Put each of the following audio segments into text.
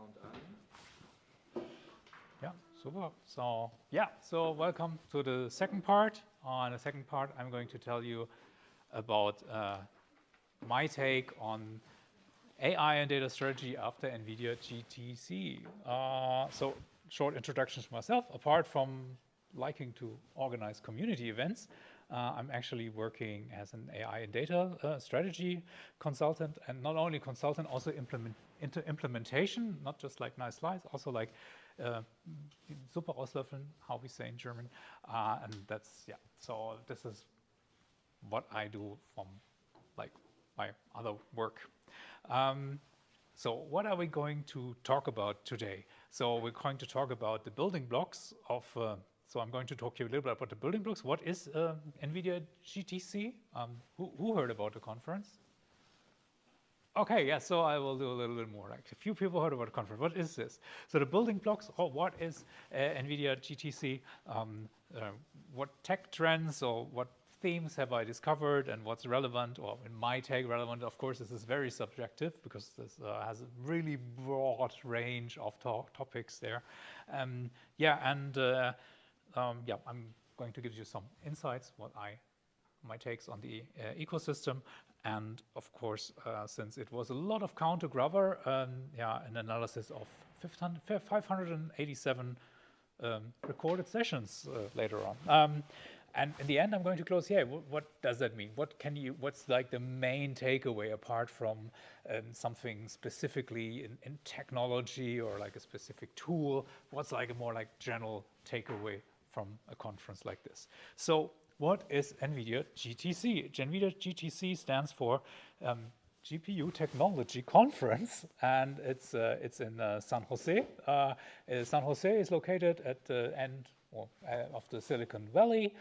Sound an. Yeah, super. So welcome to the second part. On the second part, I'm going to tell you about my take on AI and data strategy after NVIDIA GTC. So short introduction to myself. Apart from liking to organize community events, I'm actually working as an AI and data strategy consultant, and not only consultant, also implementation, not just like nice slides, also like super auslöffeln, how we say in German. And that's, yeah, so this is what I do from like my other work. So what are we going to talk about today? So we're going to talk about the building blocks of, so I'm going to talk to you a little bit about the building blocks. What is NVIDIA GTC? Who heard about the conference? Okay, yeah, so I will do a little bit more. Like a few people heard about the conference. What is this? So the building blocks, or what is NVIDIA GTC? What tech trends or what themes have I discovered and what's relevant, or in my take relevant? Of course, this is very subjective because this has a really broad range of topics there. Yeah, I'm going to give you some insights, my takes on the ecosystem. And of course, since it was a lot of count to grabber, an analysis of 587 recorded sessions later on. And in the end, I'm going to close here. What does that mean? What's like the main takeaway apart from something specifically in technology or like a specific tool? What's like a more like general takeaway from a conference like this? So what is NVIDIA GTC? NVIDIA GTC stands for GPU Technology Conference, and it's in San Jose. San Jose is located at the end of the Silicon Valley,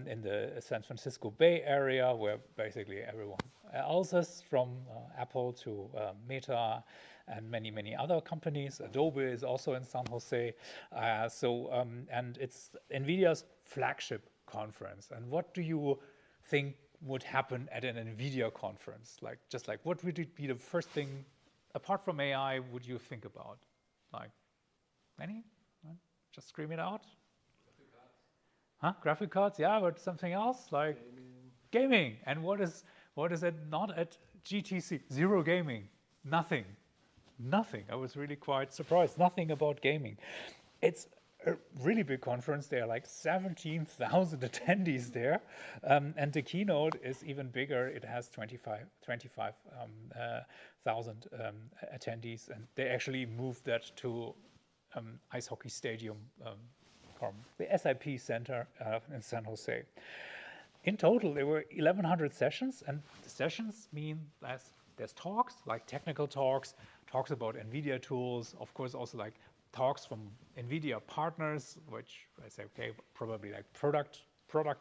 in the San Francisco Bay Area, where basically everyone else is, from Apple to Meta and many other companies. Adobe is also in San Jose. And it's NVIDIA's flagship conference. And what do you think would happen at an NVIDIA conference? Like, just like, what would it be the first thing, apart from AI, would you think about? Like, any? Just scream it out. Huh? Graphic cards, yeah, but something else like gaming. And what is it not at GTC? Zero gaming, nothing. I was really quite surprised. Nothing about gaming. It's a really big conference. There are like 17,000 attendees there, and the keynote is even bigger. It has 25,000 attendees, and they actually moved that to ice hockey stadium. From the SIP Center in San Jose. In total, there were 1,100 sessions, and the sessions mean there's talks, like technical talks about NVIDIA tools, of course also like talks from NVIDIA partners, which I say, okay, probably like product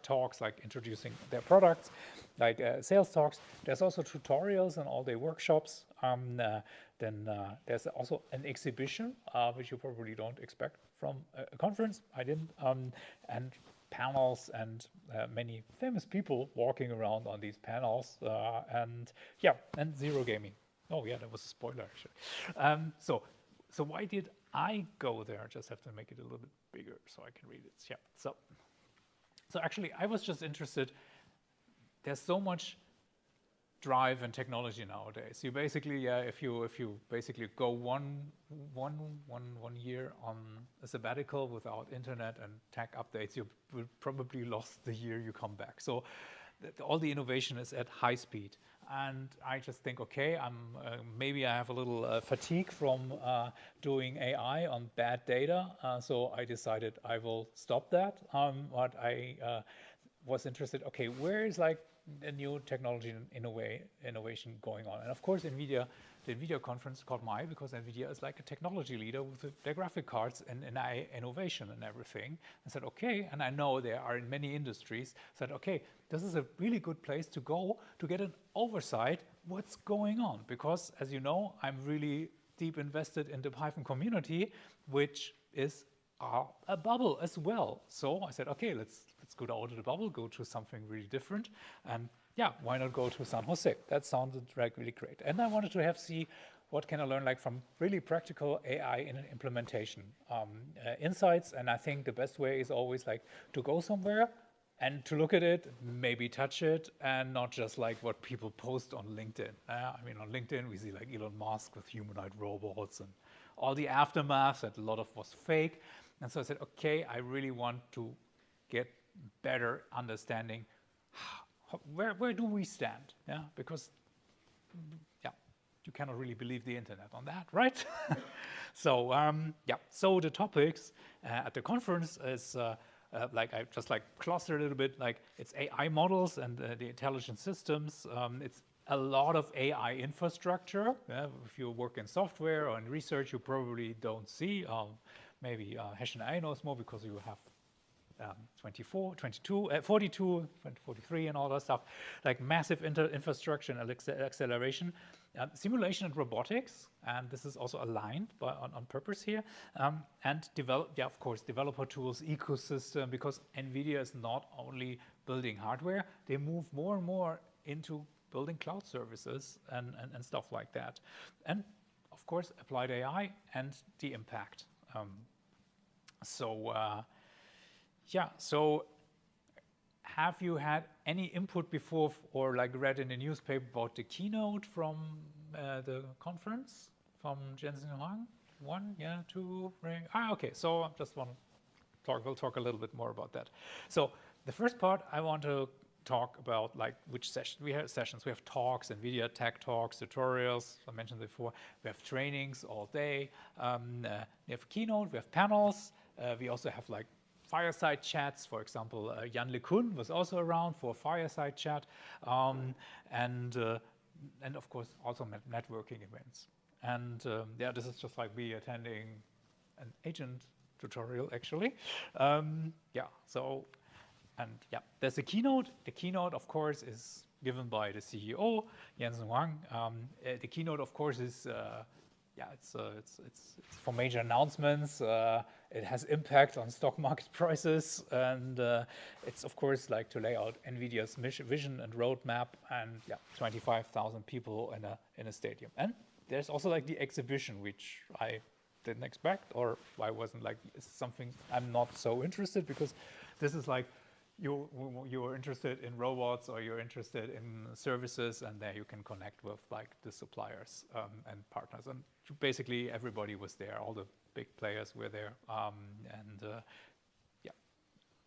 talks, like introducing their products, like sales talks. There's also tutorials and all the workshops. Then there's also an exhibition, which you probably don't expect from a conference. I didn't. And panels and many famous people walking around on these panels. And zero gaming. Oh yeah, that was a spoiler actually. So why did I go there? I just have to make it a little bit bigger so I can read it. Yeah. So actually, I was just interested. There's so much drive and technology nowadays. You basically, if you basically go one year on a sabbatical without internet and tech updates, you will probably lost the year you come back. So all the innovation is at high speed, and I just think, okay, maybe I have a little fatigue from doing AI on bad data, so I decided I will stop that. But I was interested, okay, where is like a new technology innovation going on? And of course, the NVIDIA conference caught my eye because NVIDIA is like a technology leader with their graphic cards and AI innovation and everything. I said, okay, and I know there are in many industries, said, okay, this is a really good place to go to get an oversight what's going on. Because as you know, I'm really deep invested in the Python community, which is a bubble as well. So I said, okay, let's go out of the bubble, go to something really different. And yeah, why not go to San Jose? That sounded like really great. And I wanted to see what can I learn like from really practical AI in implementation insights. And I think the best way is always like to go somewhere and to look at it, maybe touch it, and not just like what people post on LinkedIn. I mean, on LinkedIn, we see like Elon Musk with humanoid robots and all the aftermath, that a lot of was fake. And so I said, okay, I really want to get better understanding where do we stand? Yeah, because yeah, you cannot really believe the internet on that, right? So yeah, so the topics at the conference is like I just like cluster a little bit, like it's AI models and the intelligent systems. It's a lot of AI infrastructure. If you work in software or in research, you probably don't see. Maybe Hesh and I knows more because you have 24, 22, 42, 43 and all that stuff, like massive infrastructure and acceleration. Simulation and robotics, and this is also aligned on purpose here. And of course, developer tools, ecosystem, because NVIDIA is not only building hardware, they move more and more into building cloud services and stuff like that. And of course, applied AI and the impact. Yeah, so have you had any input before or like read in the newspaper about the keynote from the conference from Jensen Huang? 1, yeah, 2, 3. Okay, so I just want to talk, we'll talk a little bit more about that. So the first part I want to talk about like which session. We have sessions, we have talks, NVIDIA tech talks, tutorials, I mentioned before. We have trainings all day. We have keynote, we have panels. We also have like fireside chats. For example, Jan LeCun was also around for a fireside chat, and of course also networking events. And yeah, this is just like me attending an agent tutorial actually. Yeah, so and yeah, there's a keynote. The keynote, of course, is given by the CEO Jensen Huang. The keynote, of course, is yeah, it's for major announcements. It has impact on stock market prices, and it's of course like to lay out NVIDIA's vision and roadmap, and yeah, 25,000 people in a stadium. And there's also like the exhibition, which I didn't expect, or I wasn't like something I'm not so interested, because this is like you're interested in robots or you're interested in services, and there you can connect with like the suppliers and partners, and basically everybody was there, all the big players were there, and yeah,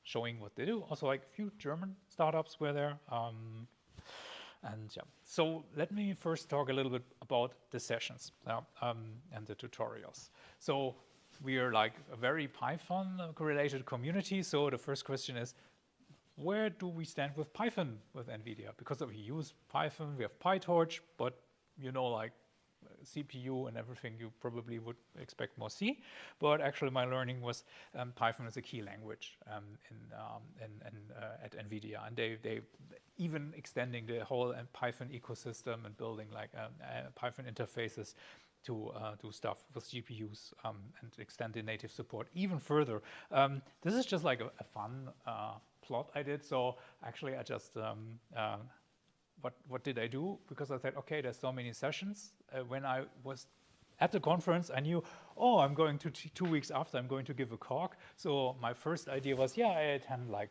showing what they do. Also like a few German startups were there, and yeah. So let me first talk a little bit about the sessions and the tutorials. So we are like a very Python correlated community. So the first question is, where do we stand with Python with NVIDIA? Because we use Python, we have PyTorch, but you know, like CPU and everything, you probably would expect more C. But actually my learning was Python is a key language at NVIDIA. And they even extending the whole Python ecosystem and building like Python interfaces to do stuff with GPUs and extend the native support even further. This is just like a fun plot I did. So actually I just, what did I do? Because I said, okay, there's so many sessions. When I was at the conference, I knew, oh, I'm going to 2 weeks after, I'm going to give a talk. So my first idea was, yeah, I attend like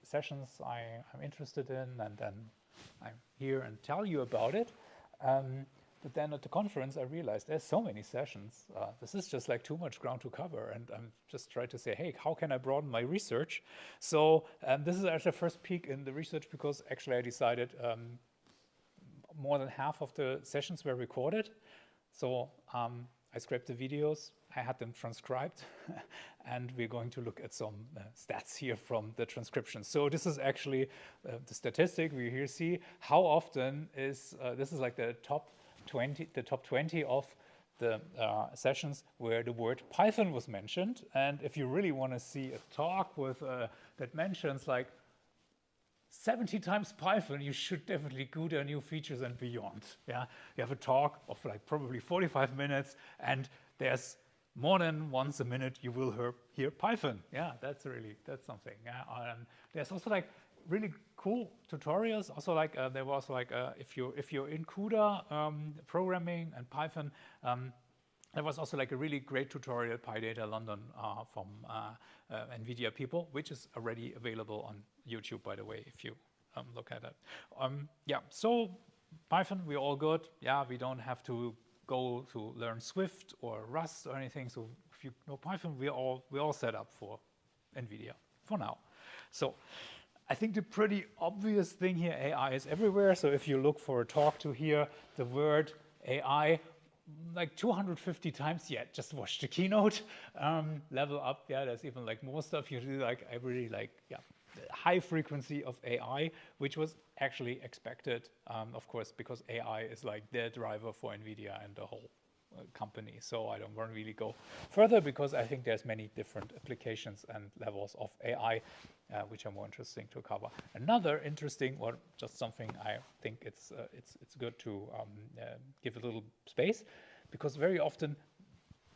sessions I'm interested in, and then I'm here and tell you about it. But then at the conference, I realized there's so many sessions. This is just like too much ground to cover. And I'm just trying to say, hey, how can I broaden my research? So this is actually the first peek in the research, because actually I decided more than half of the sessions were recorded. So I scraped the videos, I had them transcribed, and we're going to look at some stats here from the transcription. So this is actually the statistic we here see. How often is, this is like the top 20 of the sessions where the word Python was mentioned. And if you really want to see a talk with that mentions like 70 times Python, you should definitely go to new features and beyond. Yeah, you have a talk of like probably 45 minutes, and there's more than once a minute you will hear Python. Yeah, that's something. Yeah, there's also like really cool tutorials. Also, like there was like if you're in CUDA programming and Python, there was also like a really great tutorial at PyData London from NVIDIA people, which is already available on YouTube, by the way, if you look at it. Yeah, so Python, we're all good. Yeah, we don't have to go to learn Swift or Rust or anything. So if you know Python, we're all set up for NVIDIA for now. So I think the pretty obvious thing here, AI is everywhere. So if you look for a talk to hear the word AI like 250 times, yeah, just watch the keynote, level up. Yeah, there's even like more stuff you do. Like I really like, yeah, high frequency of AI, which was actually expected, of course, because AI is like the driver for NVIDIA and the whole company. So I don't want to really go further because I think there's many different applications and levels of AI which are more interesting to cover. Another interesting, or just something I think it's good to give a little space, because very often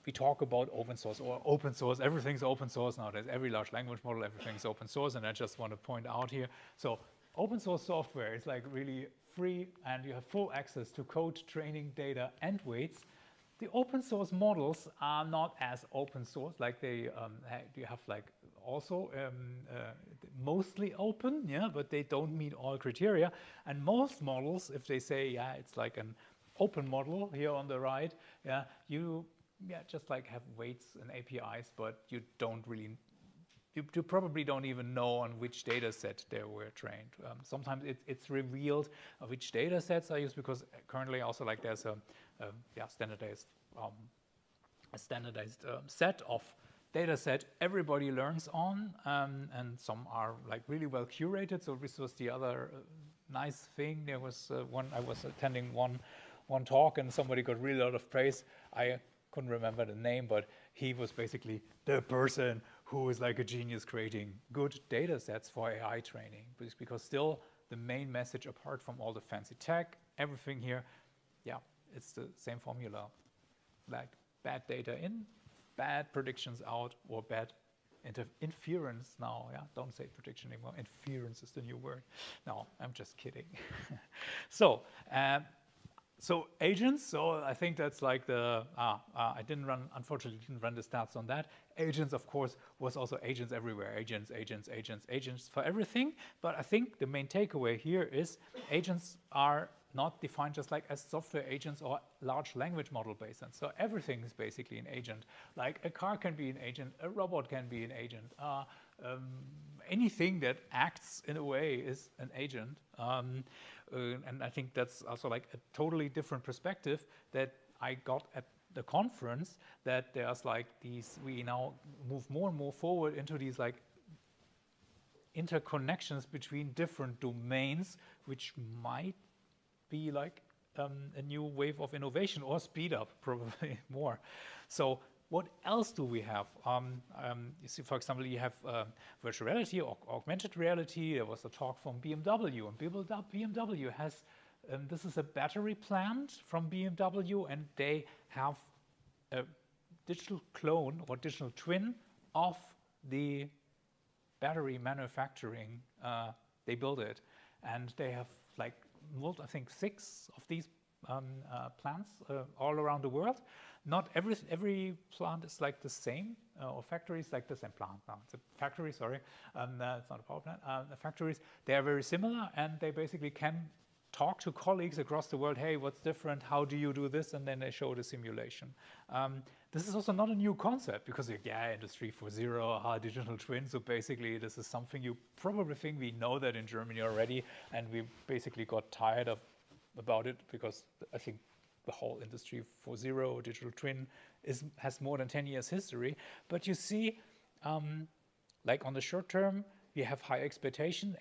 we talk about open source or open source. Everything's open source nowadays. Every large language model, everything's open source. And I just want to point out here. So open source software is like really free, and you have full access to code, training, data, and weights. The open source models are not as open source, like they you have like also mostly open, yeah, but they don't meet all criteria. And most models, if they say, yeah, it's like an open model here on the right, yeah, you just like have weights and APIs, but you don't really, you probably don't even know on which data set they were trained. Sometimes it's revealed which data sets are used, because currently also like there's a standardized set of data set everybody learns on, and some are like really well curated. So this was the other nice thing. There was I was attending one talk, and somebody got really a lot of praise. I couldn't remember the name, but he was basically the person who is like a genius creating good data sets for AI training, because still the main message, apart from all the fancy tech, everything here, yeah, it's the same formula, like bad data in, bad predictions out, or bad inference now. Yeah, don't say prediction anymore. Inference is the new word. No, I'm just kidding. So agents. So I think that's like the I unfortunately didn't run the stats on that. Agents, of course, was also agents everywhere. Agents for everything. But I think the main takeaway here is agents are not defined just like as software agents or large language model based. And so everything is basically an agent. Like a car can be an agent, a robot can be an agent. Anything that acts in a way is an agent. And I think that's also like a totally different perspective that I got at the conference, that there's like these, we now move more and more forward into these like interconnections between different domains, which might be like a new wave of innovation or speed up probably more. So what else do we have? You see, for example, you have virtual reality or augmented reality. There was a talk from BMW, and BMW has, this is a battery plant from BMW, and they have a digital clone or digital twin of the battery manufacturing. They build it, and they have like, I think 6 of these plants all around the world. Not every plant is like the same, or factories like the same plant. No, it's a factory, sorry. It's not a power plant. The factories, they are very similar, and they basically can talk to colleagues across the world. Hey, what's different? How do you do this? And then they show the simulation. This is also not a new concept, because yeah, Industry 4.0, digital twin. So basically, this is something you probably think we know that in Germany already, and we basically got tired about it, because I think the whole Industry 4.0 digital twin has more than 10 years history. But you see, like on the short term, you have high expectation,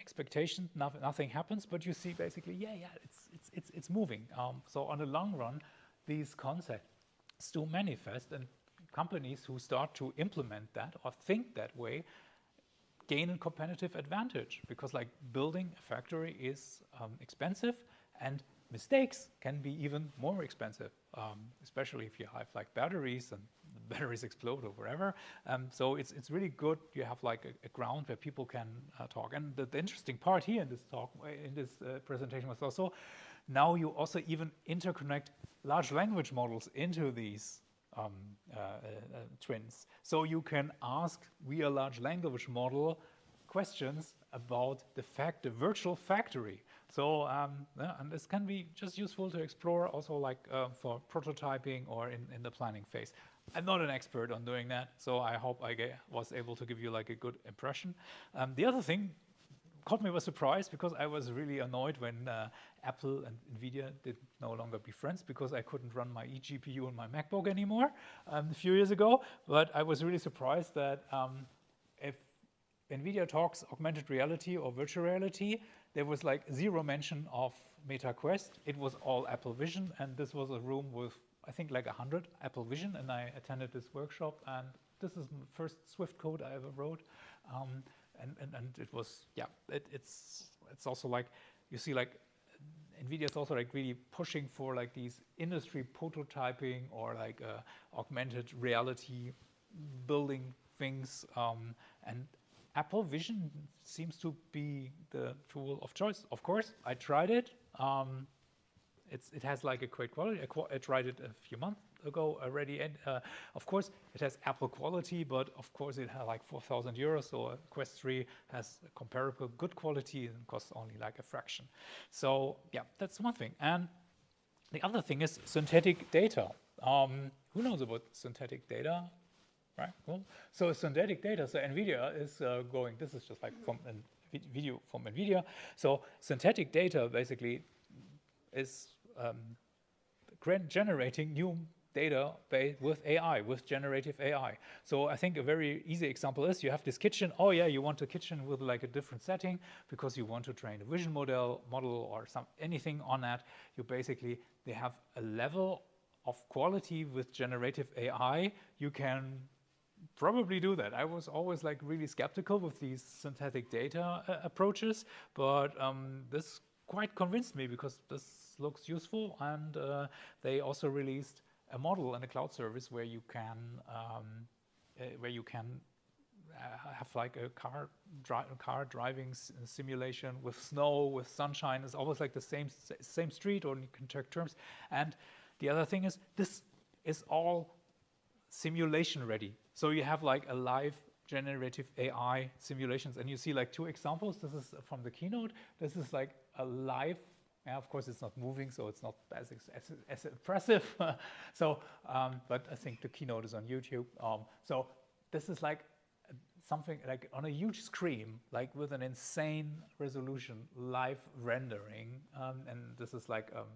nothing happens, but you see basically, yeah, it's moving. So on the long run, these concepts still manifest, and companies who start to implement that or think that way gain a competitive advantage, because like building a factory is expensive, and mistakes can be even more expensive, especially if you have like batteries and the batteries explode or whatever. So it's really good you have like a ground where people can talk. And the interesting part here in this talk, in this presentation was also, now you also even interconnect large language models into these twins. So you can ask via large language model questions about the virtual factory. So yeah, and this can be just useful to explore also like for prototyping or in the planning phase. I'm not an expert on doing that, so I hope I was able to give you like a good impression. The other thing caught me by surprise because I was really annoyed when Apple and NVIDIA did no longer be friends because I couldn't run my eGPU on my MacBook anymore a few years ago. But I was really surprised that if NVIDIA talks augmented reality or virtual reality, there was like zero mention of MetaQuest. It was all Apple Vision, and this was a room with, I think, like 100 Apple Vision, and I attended this workshop, and this is the first Swift code I ever wrote. And it was, yeah, it's also like, you see like, NVIDIA is also like really pushing for like these industry prototyping or like augmented reality building things, and Apple Vision seems to be the tool of choice. Of course, I tried it. It has like a great quality. I tried it a few months ago already, and of course it has Apple quality, but of course it had like 4,000 euros, so a Quest 3 has a comparable good quality and costs only like a fraction. So yeah, that's one thing. And the other thing is synthetic data. Who knows about synthetic data? Right, cool. So synthetic data, so NVIDIA is going, this is just like from a video from NVIDIA. So synthetic data basically is generating new data with AI, with generative AI. So I think a very easy example is you have this kitchen. Oh yeah, you want a kitchen with like a different setting because you want to train a vision model or anything on that. You basically, they have a level of quality with generative AI. You can probably do that. I was always like really skeptical with these synthetic data approaches, but this quite convinced me because this looks useful, and they also released a model and a cloud service where you can have like a car driving simulation with snow, with sunshine. It's always like the same street, or you can take terms. And the other thing is, this is all simulation ready. So you have like a live generative AI simulations, and you see like two examples. This is from the keynote. This is like a live, of course it's not moving, so it's not as impressive. So, but I think the keynote is on YouTube. So this is like something like on a huge screen, like with an insane resolution, live rendering, and this is like a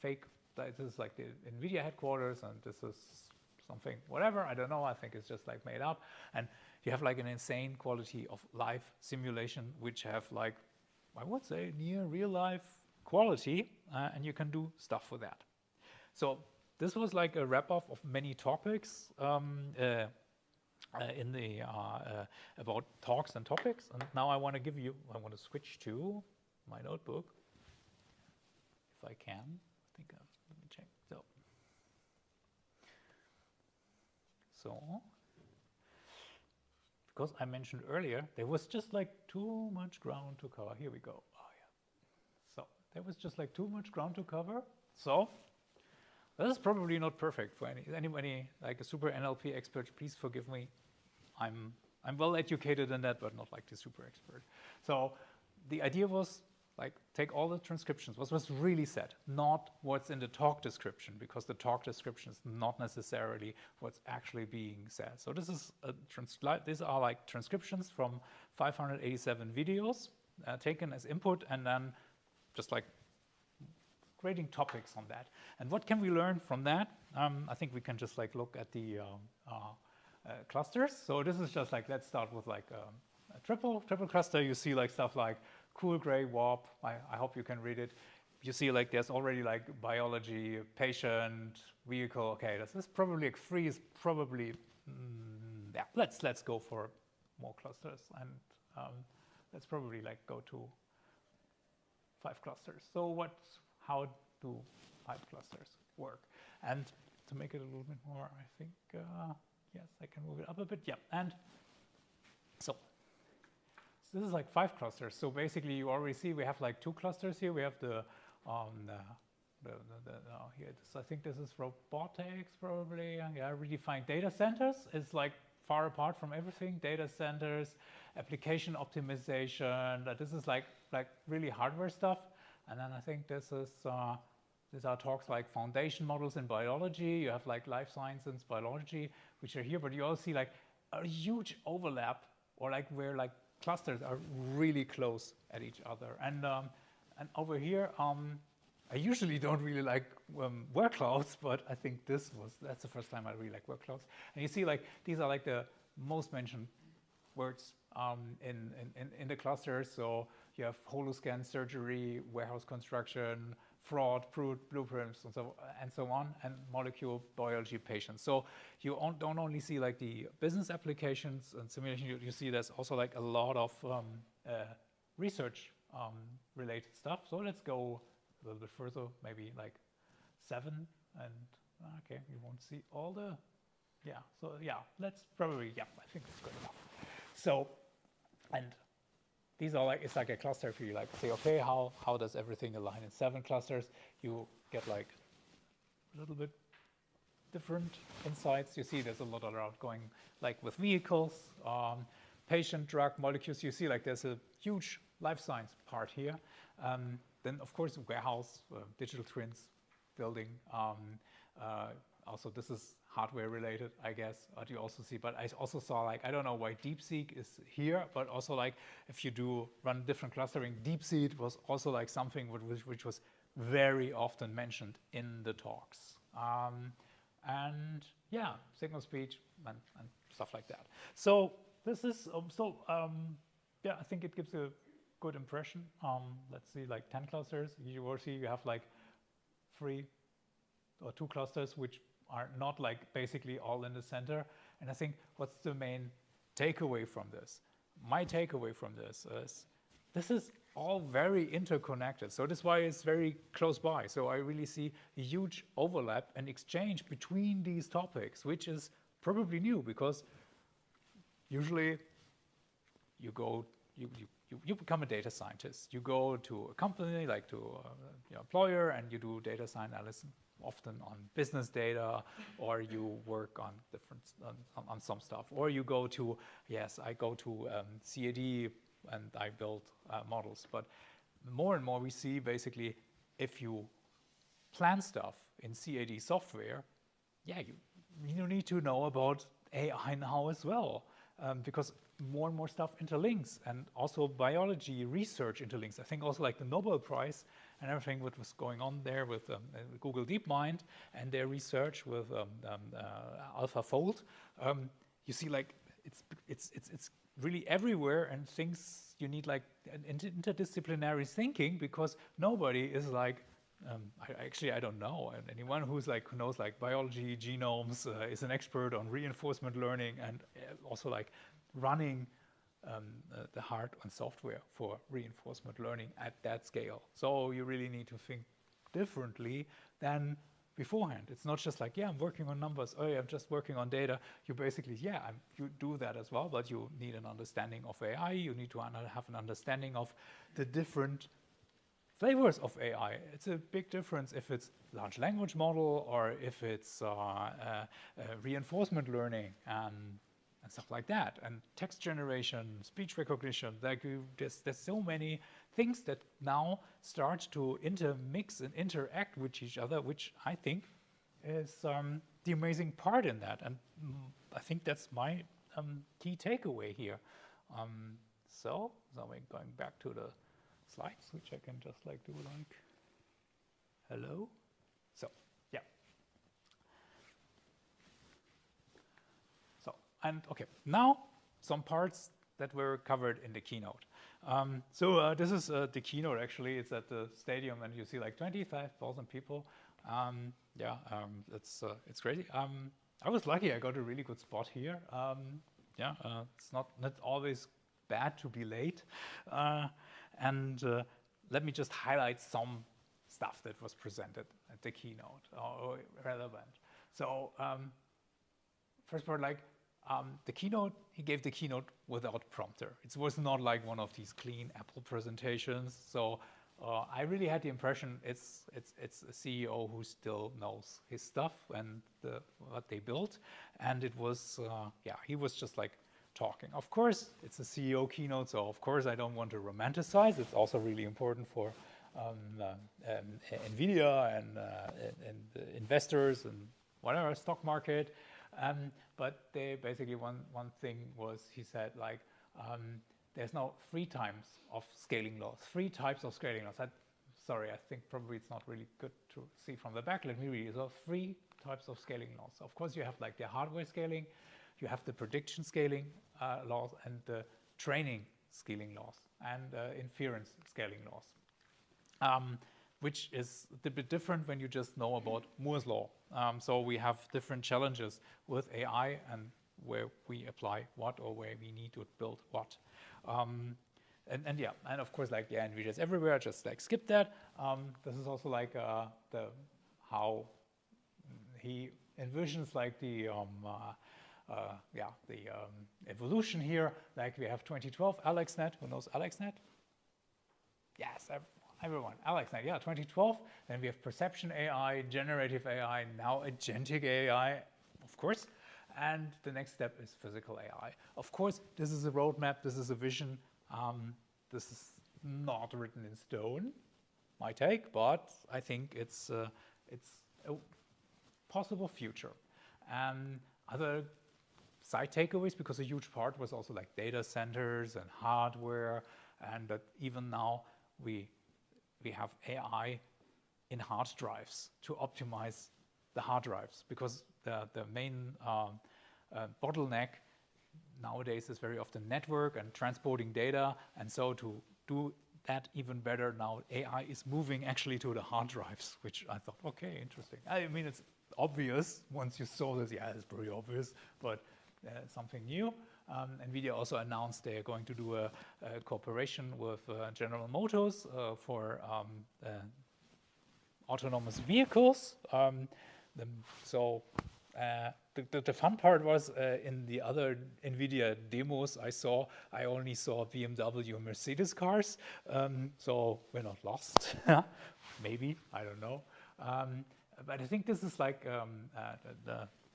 fake. This is like the NVIDIA headquarters, and this is something, whatever, I don't know, I think it's just like made up. And you have like an insane quality of live simulation, which have like, I would say, near real life quality, and you can do stuff with that. So this was like a wrap up of many topics in the about talks and topics. And now I want to switch to my notebook, if I can. I think, let me check. So, because I mentioned earlier, there was just like too much ground to cover. Here we go. Oh yeah. So there was just like too much ground to cover. So this is probably not perfect for anybody like a super NLP expert. Please forgive me. I'm well educated in that, but not like the super expert. So the idea was, like, take all the transcriptions, what was really said, not what's in the talk description, because the talk description is not necessarily what's actually being said. So this is these are like transcriptions from 587 videos taken as input, and then just like creating topics on that. And what can we learn from that? I think we can just like look at the clusters. So this is just like, let's start with like a triple cluster. You see like stuff like cool gray warp. I hope you can read it. You see like there's already like biology, patient, vehicle. Okay, this is probably like 3 is probably yeah. Let's go for more clusters, and let's probably like go to 5 clusters. So how do 5 clusters work? And to make it a little bit more, I think, yes, I can move it up a bit. Yeah, and so this is like 5 clusters. So basically, you already see we have like 2 clusters here. We have here. I think this is robotics, probably. Yeah, redefined data centers is like far apart from everything. Data centers, application optimization. This is like really hardware stuff. And then I think this is these are talks like foundation models in biology. You have like life sciences, biology, which are here. But you also see like a huge overlap, or like where like clusters are really close at each other. And over here, I usually don't really like word clouds, but I think that's the first time I really like word clouds. And you see, like these are like the most mentioned words in the clusters. So you have holoscan surgery, warehouse construction, fraud, blueprints, and so on, and molecule biology patients. So you don't only see like the business applications and simulation. You see there's also like a lot of research related stuff. So let's go a little bit further, maybe like 7, and okay, you won't see all the, yeah, so yeah, let's probably, yeah, I think that's good enough. So, and these are like, it's like a cluster. If you like say, okay, how does everything align in 7 clusters, you get like a little bit different insights. You see there's a lot around going like with vehicles, patient, drug, molecules. You see like there's a huge life science part here. Then, of course, warehouse, digital twins, building. Also, this is hardware related, I guess. But you also see, but I also saw like, I don't know why DeepSeek is here, but also like if you do run different clustering, DeepSeek was also like something which was very often mentioned in the talks. And yeah, signal speech and stuff like that. So this is, yeah, I think it gives a good impression. Let's see, like 10 clusters. You will see you have like 3 or 2 clusters which are not like basically all in the center. And I think what's the main takeaway from this? My takeaway from this is all very interconnected. So that's why it's very close by. So I really see a huge overlap and exchange between these topics, which is probably new, because usually you go, you become a data scientist. You go to a company, like to your employer, and you do data science analysis, often on business data, or you work on different on some stuff, or you go to, yes, I go to CAD and I build models. But more and more we see basically, if you plan stuff in CAD software, yeah, you need to know about AI now as well, because more and more stuff interlinks, and also biology research interlinks. I think also like the Nobel Prize and everything what was going on there with Google DeepMind and their research with AlphaFold. You see, like it's really everywhere, and things you need like interdisciplinary thinking, because nobody is like. I don't know. And anyone who knows like biology, genomes, is an expert on reinforcement learning, and also like running the hard and software for reinforcement learning at that scale. So you really need to think differently than beforehand. It's not just like, yeah, I'm working on numbers. Oh, yeah, I'm just working on data. You basically, yeah, you do that as well, but you need an understanding of AI. You need to have an understanding of the different flavors of AI. It's a big difference if it's large language model or if it's reinforcement learning and stuff like that, and text generation, speech recognition. There's so many things that now start to intermix and interact with each other, which I think is the amazing part in that. And I think that's my key takeaway here. So we're going back to the slides, which I can just like do like, hello. So, yeah. So, and okay, now some parts that were covered in the keynote. This is the keynote actually. It's at the stadium, and you see like 25,000 people. It's crazy. I was lucky, I got a really good spot here. It's not always bad to be late. And let me just highlight some stuff that was presented at the keynote or relevant. So first part, like the keynote, he gave the keynote without prompter. It was not like one of these clean Apple presentations. So I really had the impression it's a CEO who still knows his stuff and what they built. And it was, yeah, he was just like talking. Of course, it's a CEO keynote, so of course I don't want to romanticize. It's also really important for NVIDIA and investors and whatever, stock market. But they basically, one thing was, he said, like, there's now 3 times of scaling laws, 3 types of scaling laws. Sorry, I think probably it's not really good to see from the back. Let me read it. So 3 types of scaling laws. Of course, you have like the hardware scaling, you have the prediction scaling laws, and the training scaling laws, and inference scaling laws, which is a bit different when you just know about Moore's law. So we have different challenges with AI and where we apply what or where we need to build what. And yeah, and of course, like, yeah, NVIDIA is everywhere, just like skip that. This is also like how he envisions like the evolution here. Like we have 2012 AlexNet. Who knows AlexNet? Yes, everyone. AlexNet, yeah, 2012. Then we have perception AI, generative AI, now agentic AI, of course. And the next step is physical AI. Of course, this is a roadmap. This is a vision. This is not written in stone, my take, but I think it's a possible future. And other side takeaways, because a huge part was also like data centers and hardware, and that even now we have AI in hard drives to optimize the hard drives, because the main bottleneck nowadays is very often network and transporting data, and so to do that even better now, AI is moving actually to the hard drives, which I thought, okay, interesting. I mean, it's obvious once you saw this, yeah, it's pretty obvious, but something new. NVIDIA also announced they're going to do a cooperation with General Motors for autonomous vehicles. The fun part was in the other NVIDIA demos I saw, I only saw BMW and Mercedes cars, so we're not lost. Maybe, I don't know. But I think this is like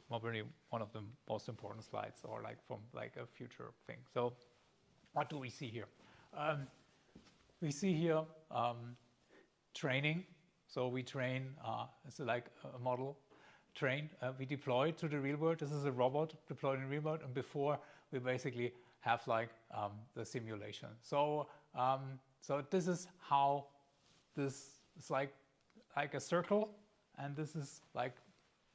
probably one of the most important slides, or like from like a future thing. So what do we see here? We see here training. So we train, it's like a model trained, we deploy to the real world. This is a robot deployed in the real world, and before we basically have like the simulation. So so this is how this is like a circle, and this is like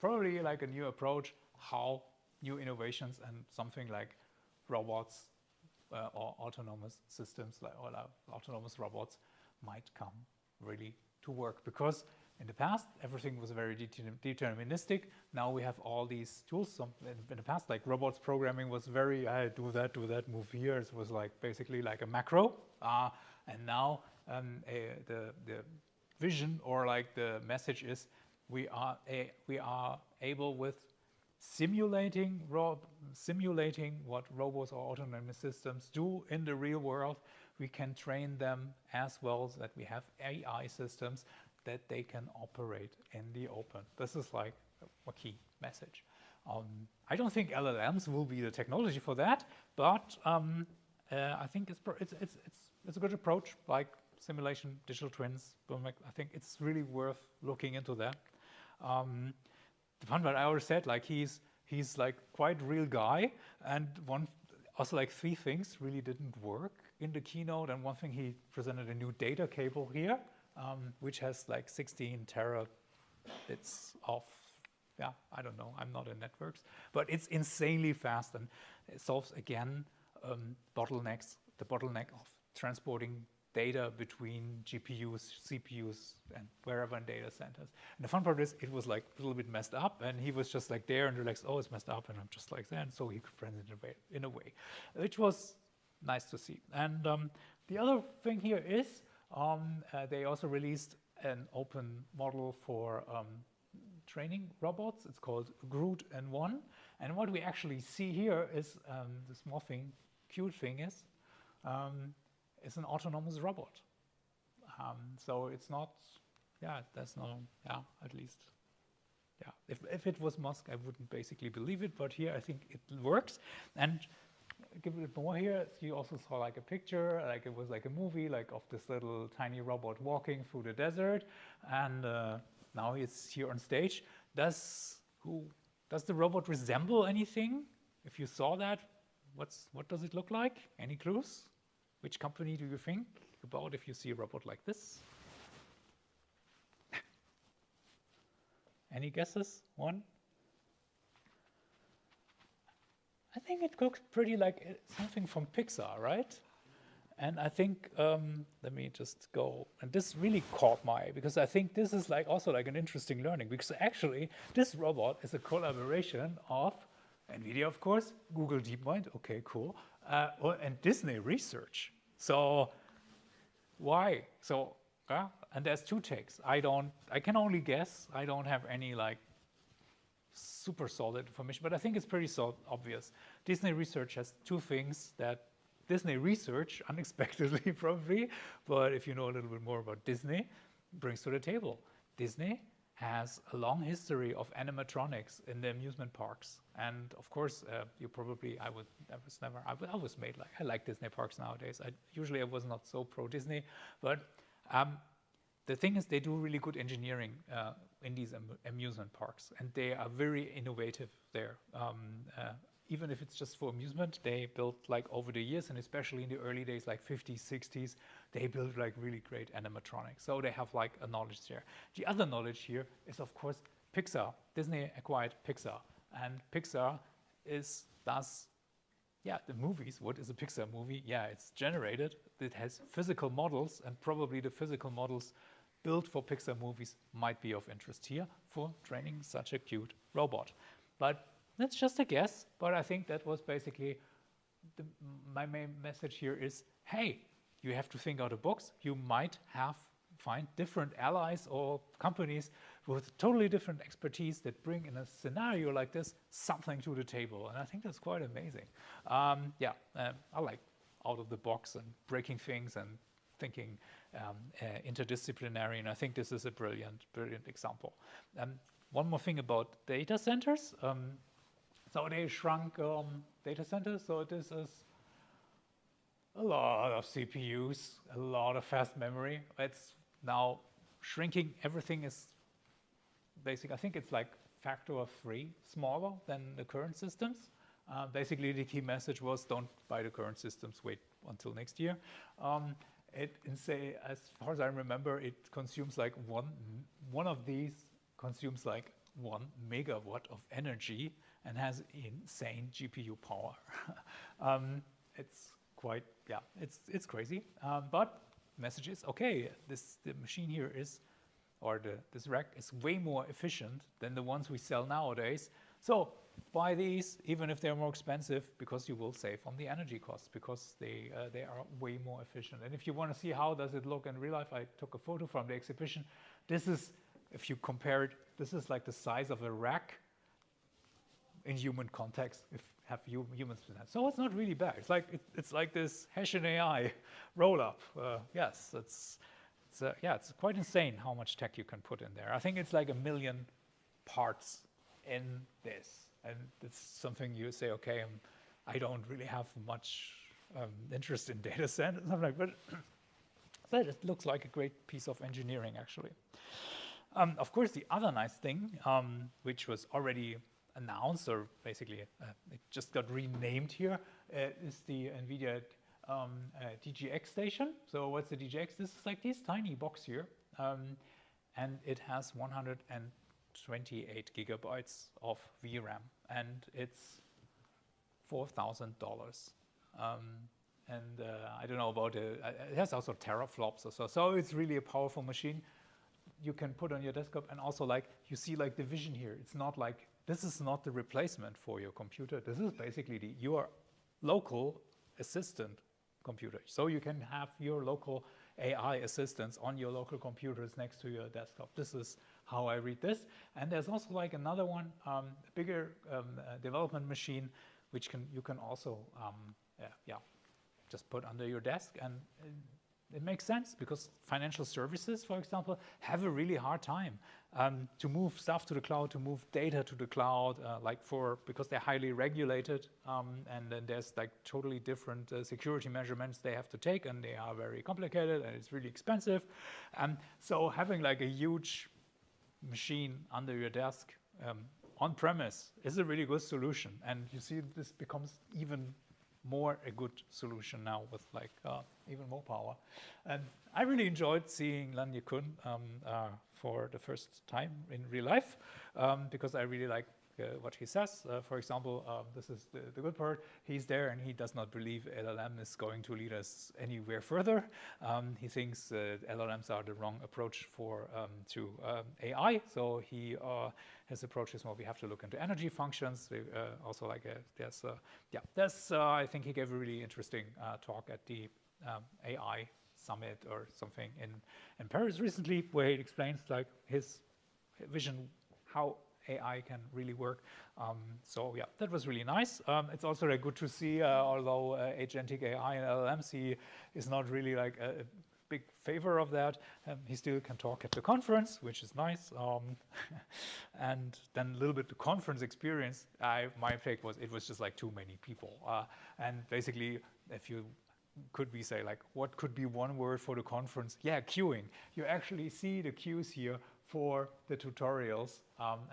probably like a new approach how new innovations and something like robots or autonomous systems or autonomous robots might come really to work. Because in the past, everything was very deterministic. Now we have all these tools. In the past, like robots programming was very, do that, move here. It was like basically like a macro. And now the vision, or like the message is, we are able, with simulating what robots or autonomous systems do in the real world, we can train them as well as that we have AI systems that they can operate in the open. This is like a key message. I don't think LLMs will be the technology for that, but I think it's a good approach, like simulation, digital twins. I think it's really worth looking into that. The fun part, I already said, like he's like quite a real guy, and also like 3 things really didn't work in the keynote. And one thing, he presented a new data cable here, which has like 16 terabits of, yeah, I don't know, I'm not in networks, but it's insanely fast, and it solves again bottlenecks, the bottleneck of transporting data between GPUs, CPUs, and wherever in data centers. And the fun part is, it was like a little bit messed up, and he was just like there and relaxed, oh, it's messed up, and I'm just like that. And so he could present it in a way, which was nice to see. And the other thing here is, they also released an open model for training robots. It's called Groot N1. And what we actually see here is the small thing, cute thing is, it's an autonomous robot. So it's not, yeah, there's no, yeah, at least, yeah. If it was Musk, I wouldn't basically believe it, but here I think it works. And give it more here, you also saw like a picture, like it was like a movie, like of this little tiny robot walking through the desert, and now it's here on stage. Does the robot resemble anything? If you saw that, what does it look like? Any clues? Which company do you think about if you see a robot like this? Any guesses? One? I think it looks pretty like something from Pixar, right? And I think, let me just go, and this really caught my eye, because I think this is like also like an interesting learning, because actually this robot is a collaboration of NVIDIA, of course, Google DeepMind, okay, cool, and Disney Research. So why? So, and there's two takes. I can only guess. I don't have any like super solid information, but I think it's pretty obvious. Disney Research has two things that Disney Research, unexpectedly probably, but if you know a little bit more about Disney, brings to the table. Disney has a long history of animatronics in the amusement parks, and of course, you probably, I was made like, I like Disney parks nowadays. Usually I was not so pro Disney, but the thing is they do really good engineering in these amusement parks, and they are very innovative there. Even if it's just for amusement, they built like over the years, and especially in the early days, like 50s, 60s, they built like really great animatronics. So they have like a knowledge there. The other knowledge here is, of course, Pixar. Disney acquired Pixar, and Pixar does the movies. What is a Pixar movie? Yeah, it's generated. It has physical models, and probably the physical models built for Pixar movies might be of interest here for training such a cute robot. But that's just a guess, but I think that was basically my main message here is, hey, you have to think out of the box. You might find different allies or companies with totally different expertise that bring in a scenario like this something to the table, and I think that's quite amazing. I like out of the box and breaking things and thinking interdisciplinary, and I think this is a brilliant example. One more thing about data centers. So they shrunk data centers, so this is a lot of CPUs, a lot of fast memory. It's now shrinking. Everything is basic. I think it's like factor of 3 smaller than the current systems. Basically, the key message was don't buy the current systems, wait until next year. As far as I remember, it consumes like one of these consumes like 1 megawatt of energy and has insane GPU power. It's quite, it's crazy. But message is, okay, the machine here is, or this rack is way more efficient than the ones we sell nowadays. So buy these, even if they're more expensive, because you will save on the energy costs, because they are way more efficient. And if you want to see how does it look in real life, I took a photo from the exhibition. This is, if you compare it, this is like the size of a rack in human context, if have humans do that. So it's not really bad. It's like this Hessian AI roll up. Yes, it's quite insane how much tech you can put in there. I think it's like 1 million parts in this, and it's something you say, okay, I don't really have much interest in data set and something like that, but it looks like a great piece of engineering, actually. Of course, the other nice thing, which was already announced, or basically it just got renamed here, is the NVIDIA DGX station. So what's the DGX? This is like this tiny box here, and it has 128 gigabytes of VRAM, and it's $4,000. I don't know about it has also teraflops or so. So it's really a powerful machine you can put on your desktop, and also like you see like the vision here. It's not like, this is not the replacement for your computer. This is basically your local assistant computer. So you can have your local AI assistants on your local computers next to your desktop. This is how I read this. And there's also like another one, a bigger development machine, which you can also just put under your desk, and it makes sense because financial services, for example, have a really hard time to move stuff to the cloud, to move data to the cloud, because they're highly regulated, and then there's like totally different security measurements they have to take, and they are very complicated, and it's really expensive. So having like a huge machine under your desk on premise is a really good solution, and you see this becomes even more a good solution now with like even more power. And I really enjoyed seeing Lan Yikun for the first time in real life because I really like what he says. For example, this is the good part. He's there and he does not believe LLM is going to lead us anywhere further. He thinks LLMs are the wrong approach to AI. So his approach is more we have to look into energy functions. Also, like I think he gave a really interesting talk at the AI summit or something in Paris recently, where he explains like his vision how AI can really work. So yeah, that was really nice. It's also very good to see, although agentic AI and LLMs, he is not really like a big favor of that. He still can talk at the conference, which is nice. And then a little bit the conference experience, my take was it was just like too many people. And basically, if you could we say like, what could be one word for the conference? Yeah, queuing. You actually see the queues here for the tutorials.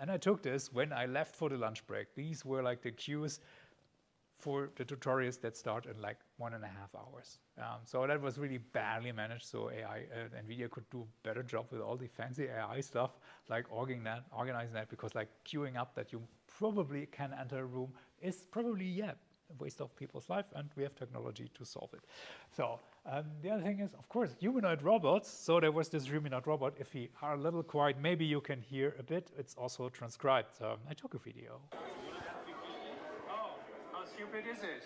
And I took this when I left for the lunch break. These were like the queues for the tutorials that start in like 1.5 hours. So that was really badly managed. So NVIDIA could do a better job with all the fancy AI stuff, like organizing that, because like queuing up that you probably can enter a room is probably, a waste of people's life, and we have technology to solve it. So the other thing is, of course, humanoid robots. So there was this humanoid robot. If we are a little quiet, maybe you can hear a bit. It's also transcribed. I took a video. Oh, how stupid is it?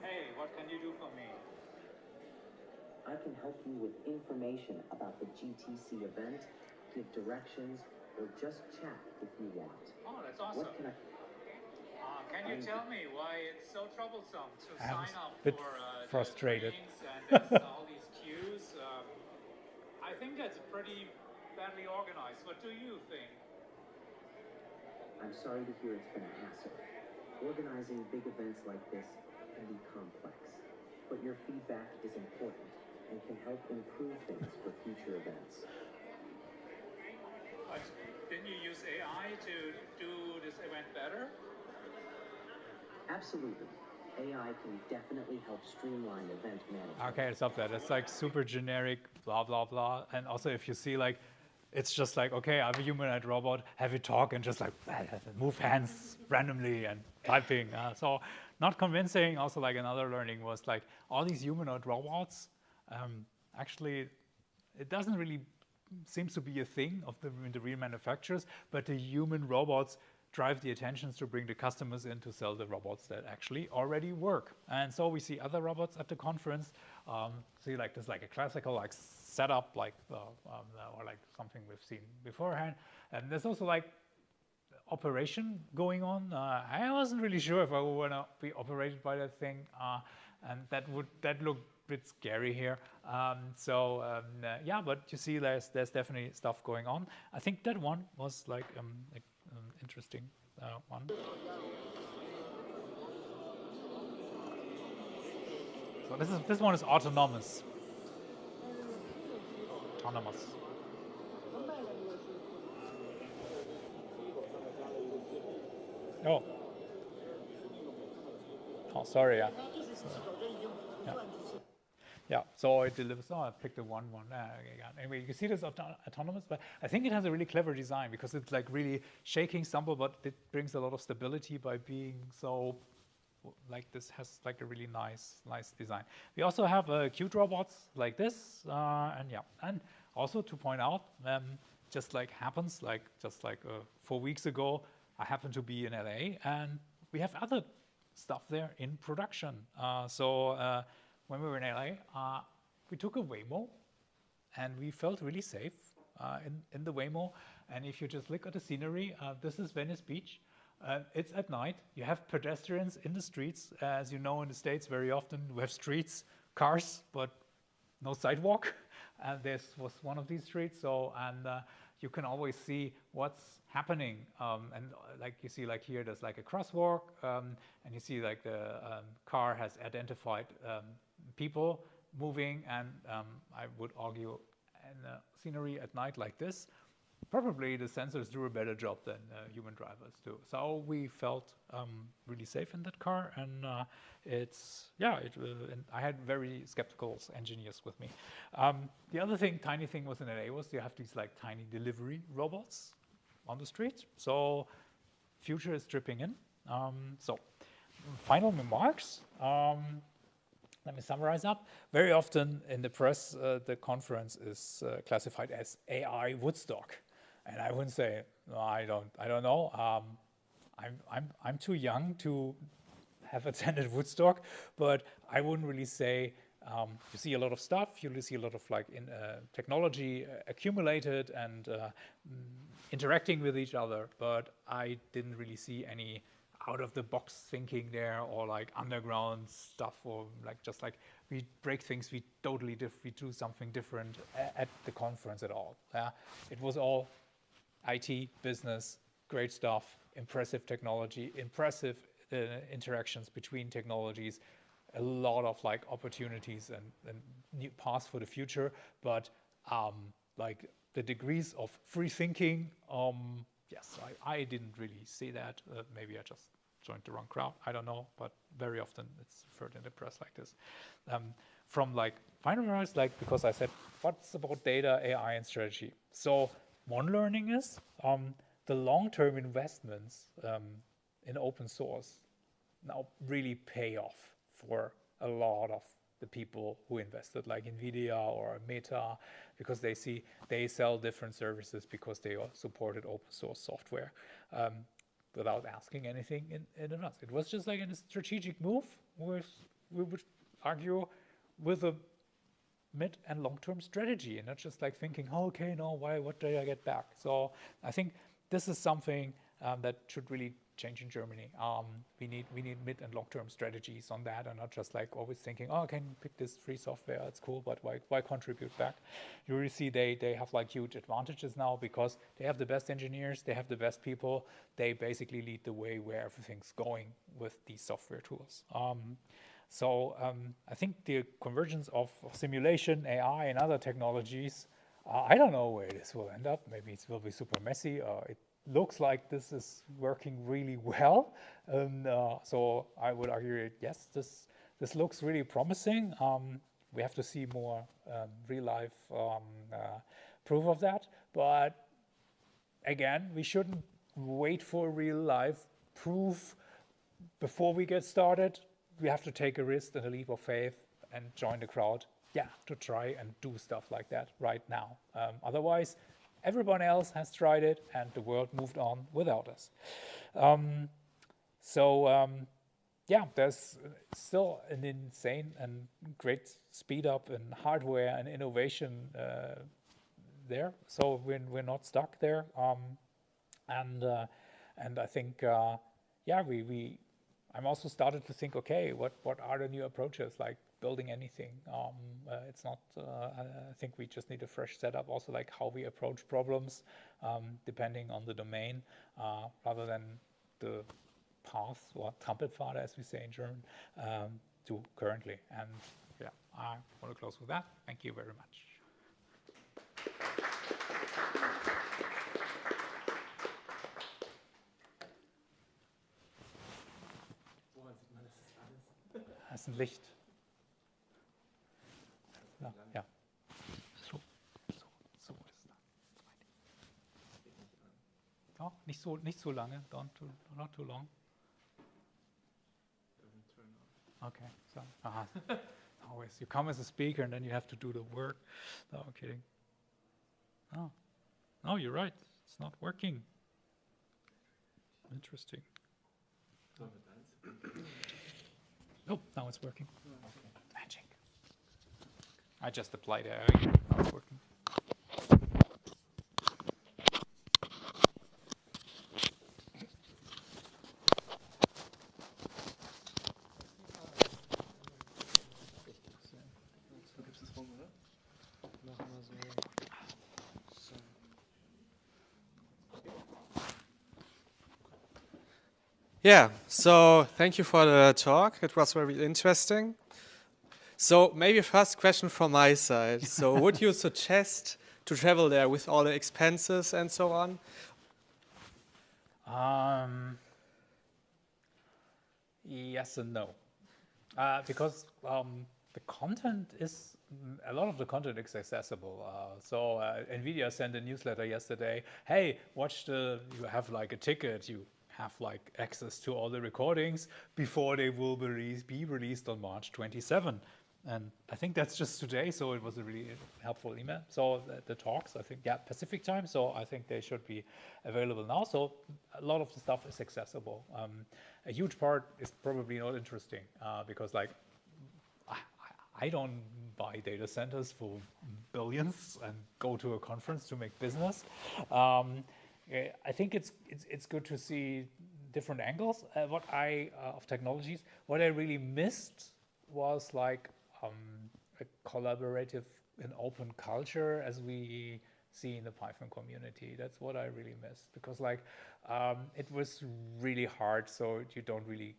Hey, what can you do for me? I can help you with information about the GTC event, give directions, or just chat if you want. Oh, that's awesome. What can I... Can you tell me why it's so troublesome to sign up bit for frustrated. the trainings and all these queues? I think that's pretty badly organized. What do you think? I'm sorry to hear it's been a hassle. Organizing big events like this can be complex, but your feedback is important and can help improve things for future events. But didn't you use AI to do this event better? Absolutely. AI can definitely help streamline event management. Okay, stop that. It's like super generic, blah, blah, blah. And also if you see like, it's just like, okay, I have a humanoid robot, have it talk and just like move hands randomly and typing. So not convincing. Also like another learning was like all these humanoid robots, actually, it doesn't really seems to be a thing in the real manufacturers, but the human robots drive the attentions to bring the customers in to sell the robots that actually already work. And so we see other robots at the conference. See like this, like a classical like setup, like or like something we've seen beforehand. And there's also like operation going on. I wasn't really sure if I would want to be operated by that thing, and that looked a bit scary here. Yeah, but you see, there's definitely stuff going on. I think that one was like interesting one. So this one is autonomous. Autonomous. Oh. Oh, sorry. Yeah. Yeah, so it delivers. Oh, I picked the one. Anyway, you can see this autonomous, but I think it has a really clever design because it's like really shaking stumble, but it brings a lot of stability by being so. Like this has like a really nice design. We also have cute robots like this, and also to point out, just like 4 weeks ago, I happened to be in LA, and we have other stuff there in production. When we were in LA, we took a Waymo, and we felt really safe in the Waymo. And if you just look at the scenery, this is Venice Beach. It's at night. You have pedestrians in the streets. As you know, in the States, very often we have streets, cars, but no sidewalk. And this was one of these streets. So, and you can always see what's happening. And like you see, like here, there's like a crosswalk, and you see like the car has identified people moving. And I would argue, in the scenery at night like this, probably the sensors do a better job than human drivers do. So we felt really safe in that car, and and I had very skeptical engineers with me. The other tiny thing was in LA was you have these like tiny delivery robots on the street. So future is dripping in. So final remarks. Let me summarize up. Very often in the press, the conference is classified as AI Woodstock. And I wouldn't say, no, I don't know. I'm too young to have attended Woodstock, but I wouldn't really say. You see a lot of stuff. You see a lot of like technology accumulated and interacting with each other, but I didn't really see any out-of-the-box thinking there, or like underground stuff, or like just like we break things, we do something different at the conference at all. It was all IT, business, great stuff, impressive technology, impressive interactions between technologies, a lot of like opportunities and new paths for the future. But like the degrees of free thinking, yes, I didn't really see that. Maybe I just joined the wrong crowd. I don't know, but very often it's referred in the press like this. From like final remarks, like because I said, what's about data, AI, and strategy? So one learning is the long-term investments in open source now really pay off for a lot of the people who invested, like NVIDIA or Meta, because they sell different services because they supported open source software without asking anything in advance. It was just like a strategic move, we would argue, with a mid and long-term strategy, and not just like thinking, oh, okay, no, what do I get back? So I think this is something that should really change in Germany. We need mid and long-term strategies on that, and not just like always thinking, oh, I can pick this free software, it's cool, but why contribute back? You really see they have like huge advantages now because they have the best engineers, they have the best people, they basically lead the way where everything's going with these software tools. So I think the convergence of simulation, AI, and other technologies, I don't know where this will end up. Maybe it will be super messy. It looks like this is working really well. And so I would argue, yes, this looks really promising. We have to see more real-life proof of that. But again, we shouldn't wait for real-life proof before we get started. We have to take a risk and a leap of faith and join the crowd, to try and do stuff like that right now. Otherwise, everyone else has tried it and the world moved on without us. There's still an insane and great speed up in hardware and innovation there. So we're not stuck there. And I think, I'm also started to think, okay, what are the new approaches, like building anything? It's not, I think we just need a fresh setup, also like how we approach problems, depending on the domain, rather than the path, or Trampelpfade, as we say in German, to currently. And I want to close with that. Thank you very much. Das ist ein Licht. Ja. So ist es dann. Oh, nicht so lange. Not too long. Okay. So, always you come as a speaker and then you have to do the work. No, I'm kidding. Oh, no, you're right. It's not working. Interesting. Oh, now it's working. Magic. I just applied it. Now it's working. Yeah, so thank you for the talk. It was very interesting. So maybe first question from my side. So would you suggest to travel there with all the expenses and so on? Yes and no. Because the content is, a lot of the content is accessible. So NVIDIA sent a newsletter yesterday. Hey, you have like a ticket. You have like access to all the recordings before they will be released on March 27. And I think that's just today, so it was a really helpful email. So the talks, I think, yeah, Pacific time, so I think they should be available now. So a lot of the stuff is accessible. A huge part is probably not interesting because like I don't buy data centers for billions and go to a conference to make business. I think it's good to see different angles. Of technologies. What I really missed was like a collaborative and open culture as we see in the Python community. That's what I really missed because like it was really hard. So you don't really.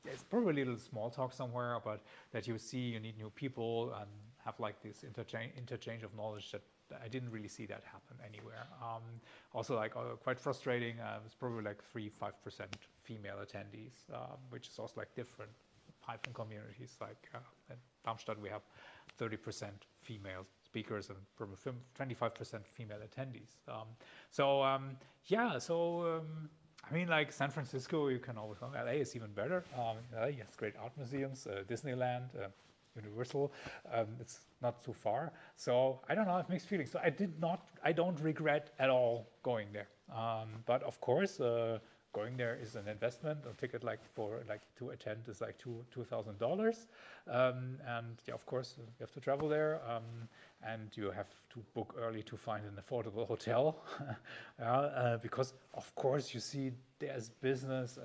There's probably a little small talk somewhere, but that you see you need new people and have like this interchange of knowledge that I didn't really see that happen anywhere. Also, like quite frustrating. It's probably like 3-5% female attendees, which is also like different Python communities. Like in Darmstadt, we have 30% female speakers and probably 25% female attendees. I mean, like San Francisco, you can always come. LA is even better. LA has great art museums, Disneyland, Universal. It's not too far. So I don't know, I have mixed feelings. So I don't regret at all going there. But of course, going there is an investment. A ticket to attend is like $2,000. And yeah, of course, you have to travel there. And you have to book early to find an affordable hotel. Because of course you see there's business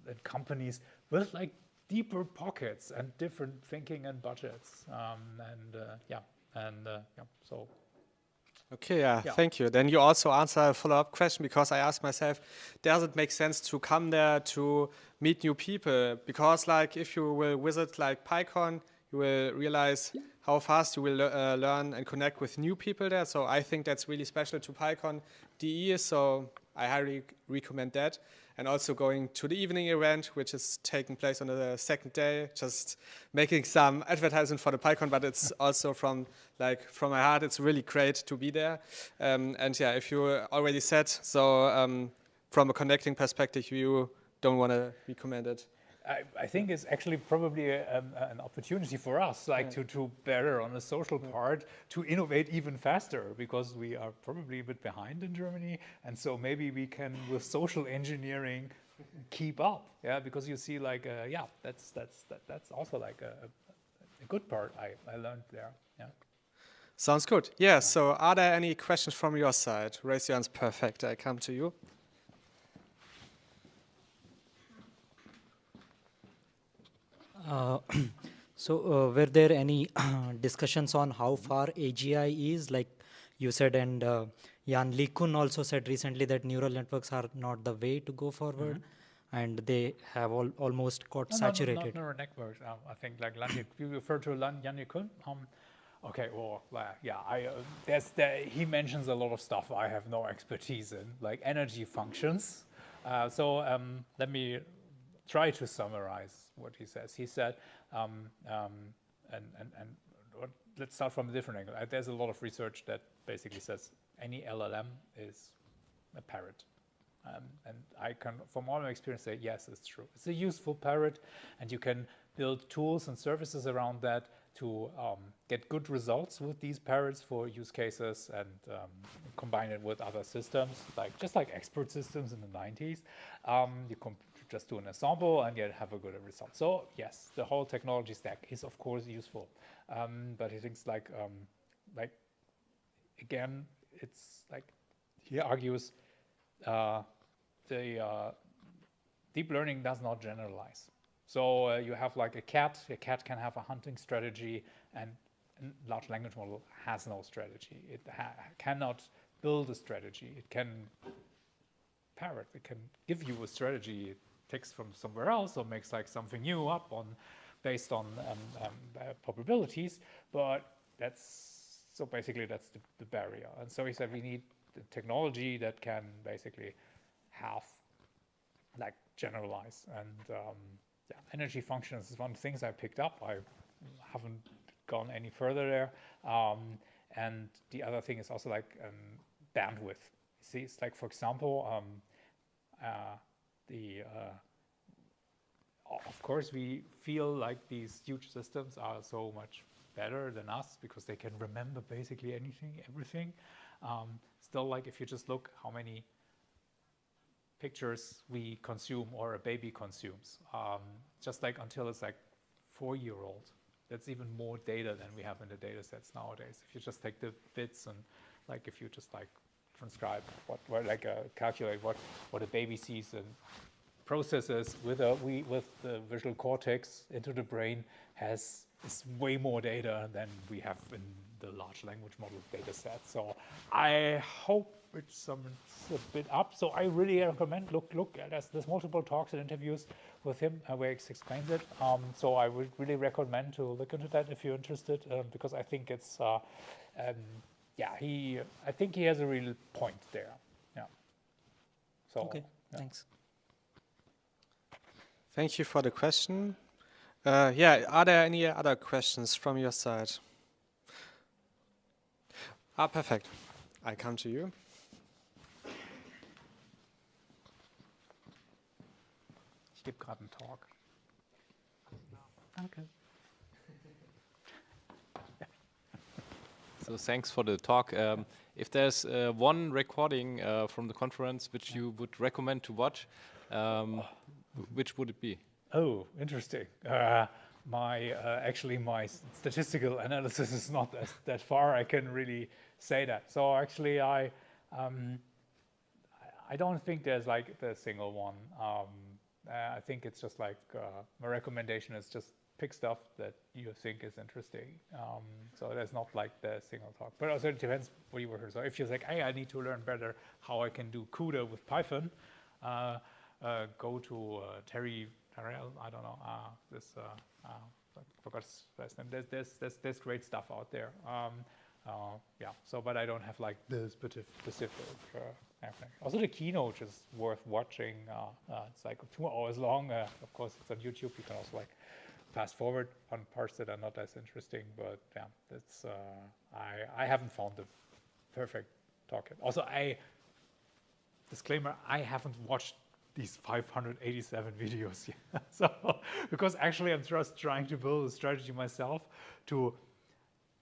and companies with like deeper pockets and different thinking and budgets. So. Okay, yeah, thank you. Then you also answer a follow-up question because I asked myself, does it make sense to come there to meet new people? Because like if you will visit like PyCon, you will realize how fast you will learn and connect with new people there. So I think that's really special to PyCon DE. So I highly recommend that. And also going to the evening event, which is taking place on the second day, just making some advertisement for the PyCon, but it's also from my heart, it's really great to be there. And yeah, if you already said, so from a connecting perspective, you don't want to recommend it. I think it's actually probably an opportunity for us, like to better on the social part, to innovate even faster, because we are probably a bit behind in Germany, and so maybe we can, with social engineering, keep up. Yeah, because you see, like, that's also like a good part I learned there. Yeah. Sounds good. Yeah. So, are there any questions from your side? Raise your hands. Perfect. I come to you. Were there any discussions on how far AGI is? Like you said, and Jan LeCun also said recently that neural networks are not the way to go forward, and they have almost got saturated. No, not neural networks. I think like you refer to Jan LeCun. Okay, well, yeah, he mentions a lot of stuff I have no expertise in, like energy functions. Let me try to summarize what he says. He said, let's start from a different angle. There's a lot of research that basically says any LLM is a parrot. And I can, from all my experience, say, yes, it's true. It's a useful parrot, and you can build tools and services around that to get good results with these parrots for use cases and combine it with other systems, just like expert systems in the 90s. You just do an ensemble and yet have a good result. So yes, the whole technology stack is of course useful, but he thinks like again, it's like he argues the deep learning does not generalize. So you have like a cat can have a hunting strategy, and a large language model has no strategy. It cannot build a strategy. It can parrot, it can give you a strategy. It takes from somewhere else or makes like something new up based on probabilities, but so basically that's the barrier. And so he said we need the technology that can basically have like generalize. And yeah, energy functions is one of the things I picked up. I haven't gone any further there. And the other thing is also like bandwidth. See, it's like, for example, of course we feel like these huge systems are so much better than us because they can remember basically everything. Still, like if you just look how many pictures we consume or a baby consumes, just like until it's like 4-year-old, that's even more data than we have in the data sets nowadays. If you just take the bits and like if you just like transcribe calculate what a baby sees and processes with the visual cortex into the brain is way more data than we have in the large language model data set. So I hope it's a bit up. So I really recommend look at there's multiple talks and interviews with him where he explains it. So I would really recommend to look into that if you're interested, because I think it's yeah, I think he has a real point there. Yeah. So okay, yeah. Thanks. Thank you for the question. Yeah, are there any other questions from your side? Perfect. I come to you. Ich gebe gerade einen Talk. Danke. So thanks for the talk. If there's one recording from the conference which you would recommend to watch, which would it be? Oh, interesting. Actually my statistical analysis is not that far. I can really say that. So actually, I don't think there's like the single one. I think it's just like my recommendation is just pick stuff that you think is interesting. So there's not like the single talk, but also it depends what you work. So if you're like, hey, I need to learn better how I can do CUDA with Python, go to Terry Farrell. I don't know I forgot his last name. There's great stuff out there. Yeah. So, but I don't have like the specific. Also, the keynote is worth watching. It's like 2 hours long. Of course, it's on YouTube. You can also like fast forward on parts that are not as interesting. But yeah, that's I haven't found the perfect talk yet. Also, disclaimer: I haven't watched these 587 videos yet. So, because actually I'm just trying to build a strategy myself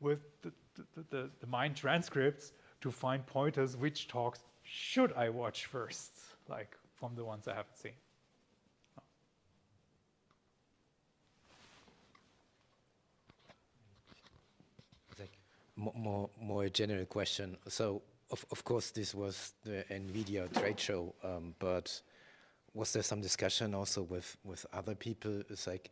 with the mind transcripts to find pointers which talks should I watch first, like from the ones I haven't seen. More a general question. So of course this was the NVIDIA trade show, but was there some discussion also with other people? It's like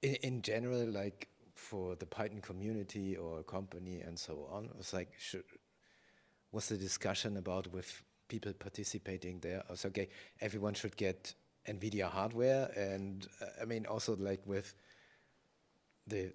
in general, like for the Python community or company and so on. It's like was the discussion about with people participating there? Also, okay, everyone should get NVIDIA hardware, and I mean also like with the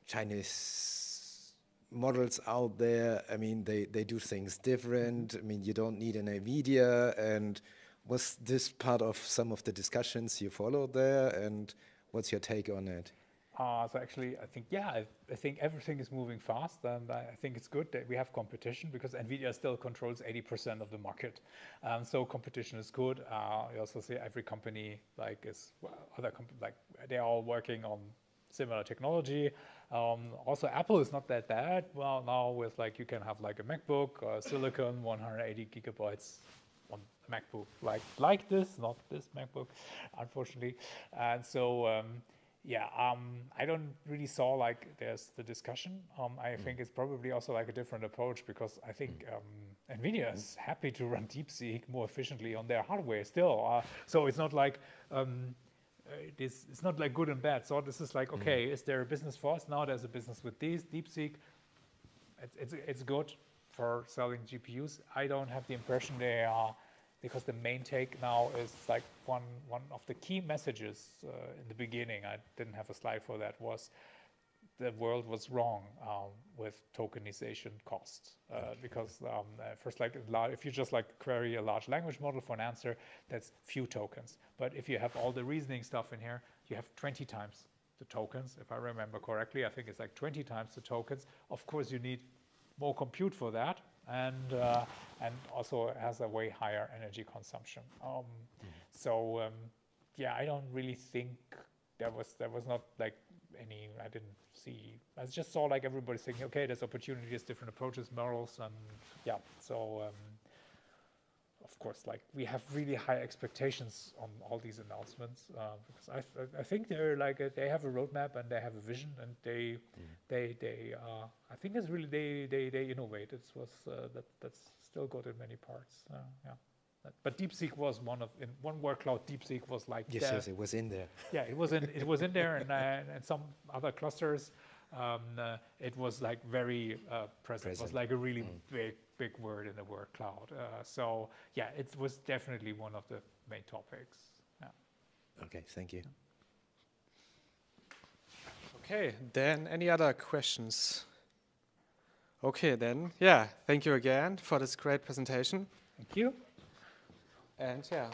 Chinese models out there, I mean, they do things different. I mean, you don't need an NVIDIA. And was this part of some of the discussions you followed there? And what's your take on it? So actually, I think, yeah, I think everything is moving fast. And I think it's good that we have competition because NVIDIA still controls 80% of the market. So competition is good. You also see every company like they're all working on similar technology. Also, Apple is not that bad. Well, now with like you can have like a MacBook, silicon, 180 gigabytes on MacBook, like this, not this MacBook, unfortunately. And so yeah, I don't really saw like there's the discussion. I think it's probably also like a different approach, because I think NVIDIA is happy to run DeepSeek more efficiently on their hardware still. So it's not like it's not like good and bad. So this is like, okay, is there a business for us? Now there's a business with these DeepSeek. It's good for selling GPUs. I don't have the impression they are, because the main take now is like one of the key messages in the beginning. I didn't have a slide for that. Was the world was wrong with tokenization costs, because first, like if you just like query a large language model for an answer, that's few tokens. But if you have all the reasoning stuff in here, you have 20 times the tokens. If I remember correctly, I think it's like 20 times the tokens. Of course, you need more compute for that, and also it has a way higher energy consumption. So yeah, I don't really think there was not like any. I didn't see. I just saw like everybody saying, okay, there's opportunities, different approaches, models, and yeah. So of course, like we have really high expectations on all these announcements, because I think they're like they have a roadmap and they have a vision, and they I think it's really they innovate. It was that's still good in many parts. Yeah. But DeepSeek was in one workload. DeepSeek was like yes, it was in there. Yeah, it was in there, and some other clusters. It was like very present. It was like a really big word in the word cloud. So yeah, it was definitely one of the main topics. Yeah. Okay, thank you. Okay, then any other questions? Okay, then, yeah, thank you again for this great presentation. Thank you. And yeah.